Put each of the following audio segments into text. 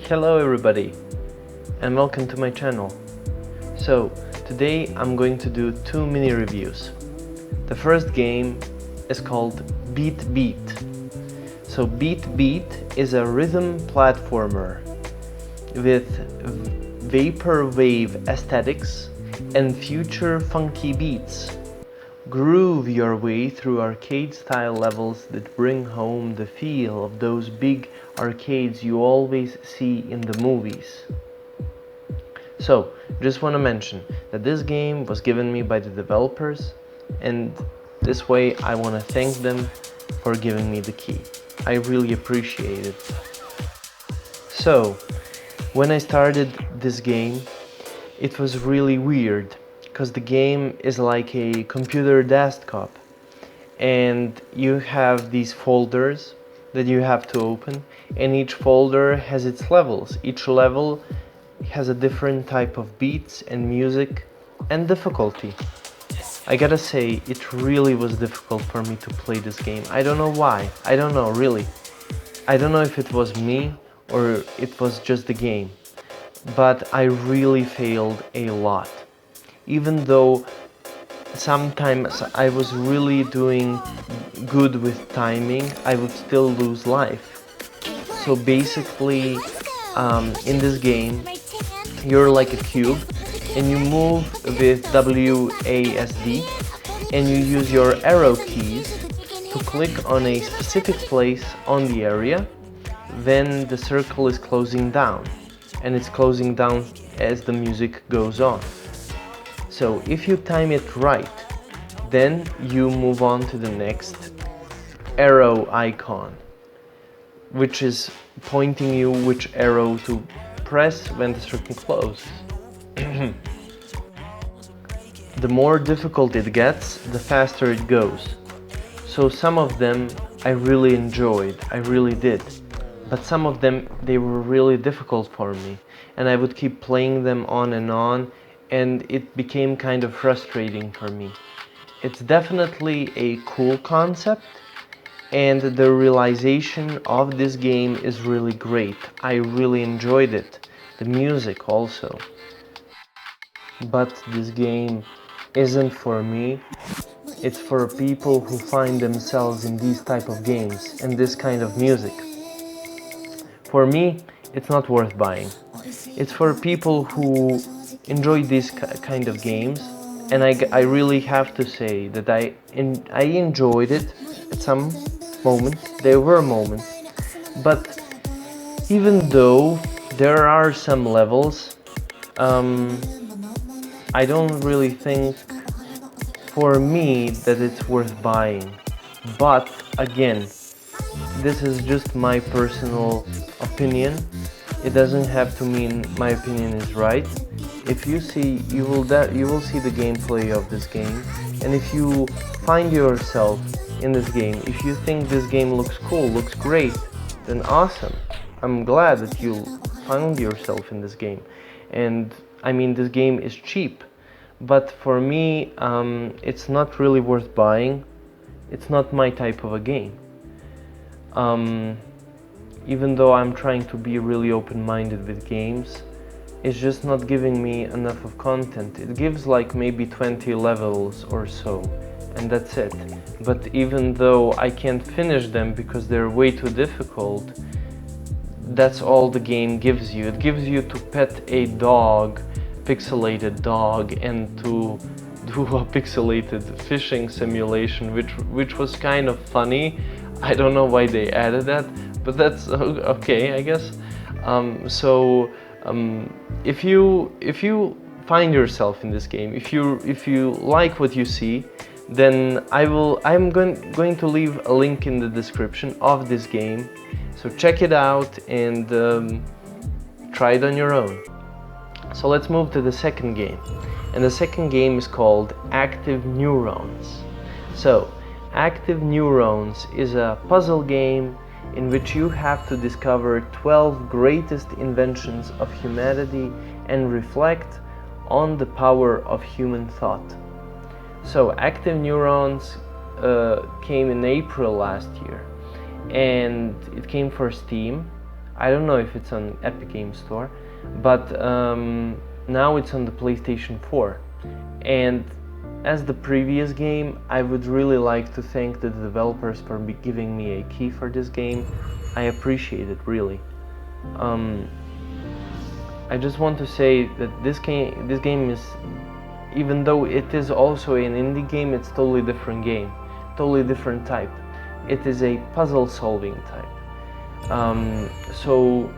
Hello everybody and welcome to my channel. So today I'm going to do two mini reviews. The first game is called BeatBeat. So BeatBeat is a rhythm platformer with vaporwave aesthetics and future funky beats. Groove your way through arcade-style levels that bring home the feel of those big arcades you always see in the movies. So, just want to mention that this game was given me by the developers, and this way I want to thank them for giving me the key. I really appreciate it. So, when I started this game, it was really weird. Because the game is like a computer desktop and you have these folders that you have to open, and each folder has its levels. Each level has a different type of beats and music and difficulty. I gotta say, it really was difficult for me to play this game. I don't know why. I don't know, really. I don't know if it was me or it was just the game, but I really failed a lot. Even though sometimes I was really doing good with timing, I would still lose life. So basically, in this game, you're like a cube and you move with WASD and you use your arrow keys to click on a specific place on the area when the circle is closing down, and it's closing down as the music goes on. So if you time it right, then you move on to the next arrow icon, which is pointing you which arrow to press when the circle closes. The more difficult it gets, the faster it goes. So some of them I really enjoyed, I really did. But some of them, they were really difficult for me, and I would keep playing them on, and it became kind of frustrating for me. It's definitely a cool concept, and the realization of this game is really great. I really enjoyed it. The music also. But this game isn't for me. It's for people who find themselves in these type of games and this kind of music. For me, it's not worth buying. It's for people who enjoy these kind of games, and I really have to say that I enjoyed it at some moments. There were moments, but even though there are some levels, I don't really think for me that it's worth buying. But again, this is just my personal opinion. It doesn't have to mean my opinion is right. If you see, you will see the gameplay of this game, and if you find yourself in this game, if you think this game looks cool, looks great, then awesome. I'm glad that you found yourself in this game. And I mean, this game is cheap, but for me, it's not really worth buying. It's not my type of a game. Even though I'm trying to be really open-minded with games, it's just not giving me enough of content. It gives like maybe 20 levels or so, and that's it. But even though I can't finish them because they're way too difficult, that's all the game gives you. It gives you to pet a dog, pixelated dog, and to do a pixelated fishing simulation, which was kind of funny. I don't know why they added that, but that's okay, I guess. If you find yourself in this game, if you like what you see, then I'm going to leave a link in the description of this game. So check it out and try it on your own. So let's move to the second game, and the second game is called Active Neurons. So Active Neurons is a puzzle game in which you have to discover 12 greatest inventions of humanity and reflect on the power of human thought. So Active Neurons came in April last year, and it came for Steam. I don't know if it's on Epic Game Store, but now it's on the PlayStation 4. And as the previous game, I would really like to thank the developers for giving me a key for this game. I appreciate it, really. I just want to say that this game is, even though it is also an indie game, it's totally different game, totally different type. It is a puzzle solving type. So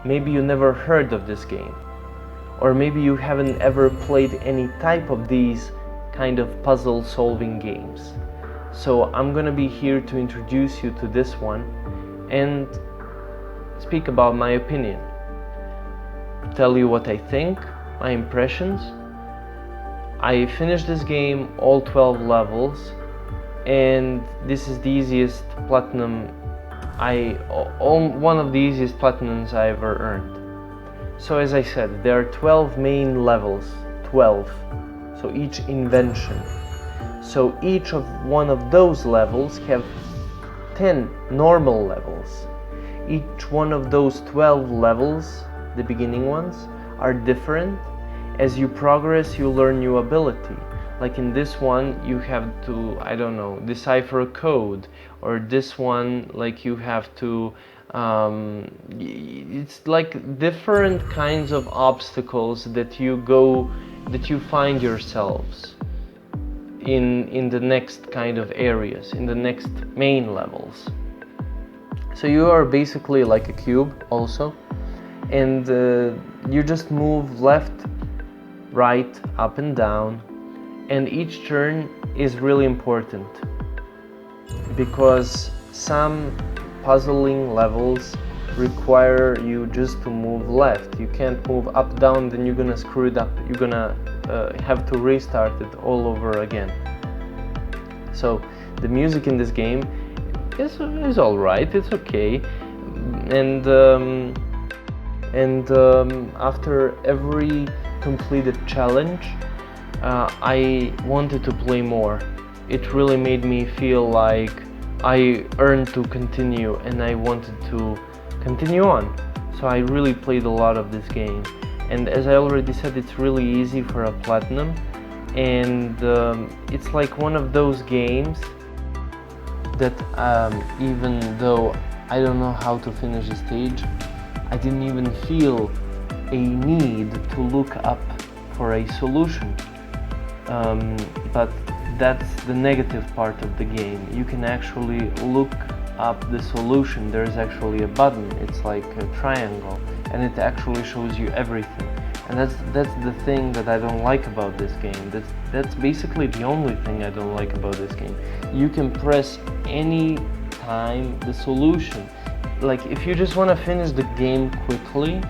maybe you never heard of this game, or maybe you haven't ever played any type of these kind of puzzle solving games. So I'm gonna be here to introduce you to this one and speak about my opinion, tell you what I think, my impressions. I finished this game, all 12 levels, and this is the easiest platinum one of the easiest platinums I ever earned. So as I said, there are 12 main levels, 12, so each invention. So each of one of those levels have 10 normal levels. Each one of those 12 levels, the beginning ones, are different. As you progress, you learn new ability. Like in this one, you have to, I don't know, decipher a code, or this one, like you have to, it's like different kinds of obstacles that you find yourselves in the next kind of areas, in the next main levels. So you are basically like a cube also, and you just move left, right, up and down, and each turn is really important because some puzzling levels require you just to move left. You can't move up, down, then you're gonna screw it up. You're gonna have to restart it all over again. So the music in this game is all right, it's okay, and after every completed challenge, I wanted to play more. It really made me feel like I earned to continue, and I wanted to continue on. So I really played a lot of this game, and as I already said, it's really easy for a platinum, and it's like one of those games that even though I don't know how to finish the stage, I didn't even feel a need to look up for a solution. But that's the negative part of the game. You can actually look up the solution. There's actually a button, it's like a triangle, and it actually shows you everything. And that's the thing that I don't like about this game. That's basically the only thing I don't like about this game. You can press any time the solution. Like if you just want to finish the game quickly,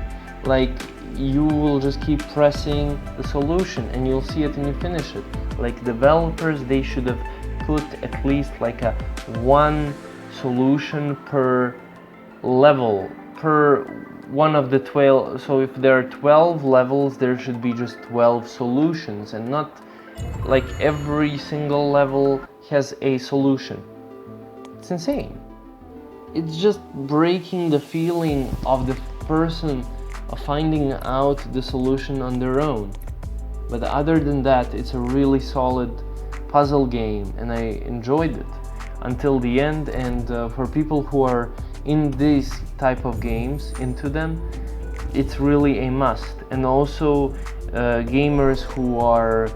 like you will just keep pressing the solution and you'll see it and you finish it. Like developers, they should have put at least like a one solution per level, per one of the 12. So if there are 12 levels, there should be just 12 solutions, and not like every single level has a solution. It's insane. It's just breaking the feeling of the person of finding out the solution on their own. But other than that, it's a really solid puzzle game, and I enjoyed it until the end. And for people who are in these type of games, into them, it's really a must. And also gamers who are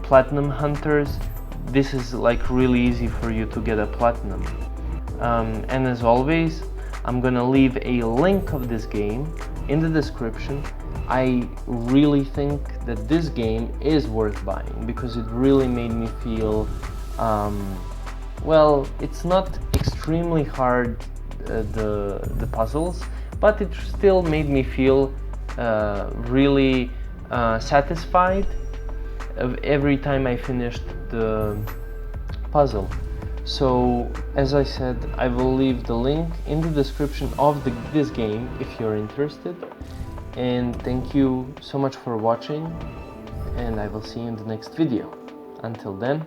platinum hunters, this is like really easy for you to get a platinum. And as always, I'm gonna leave a link of this game in the description. I really think that this game is worth buying because it really made me feel, well, it's not extremely hard, the puzzles, but it still made me feel really satisfied every time I finished the puzzle. So as I said, I will leave the link in the description of this game if you're interested. And thank you so much for watching, and I will see you in the next video. Until then,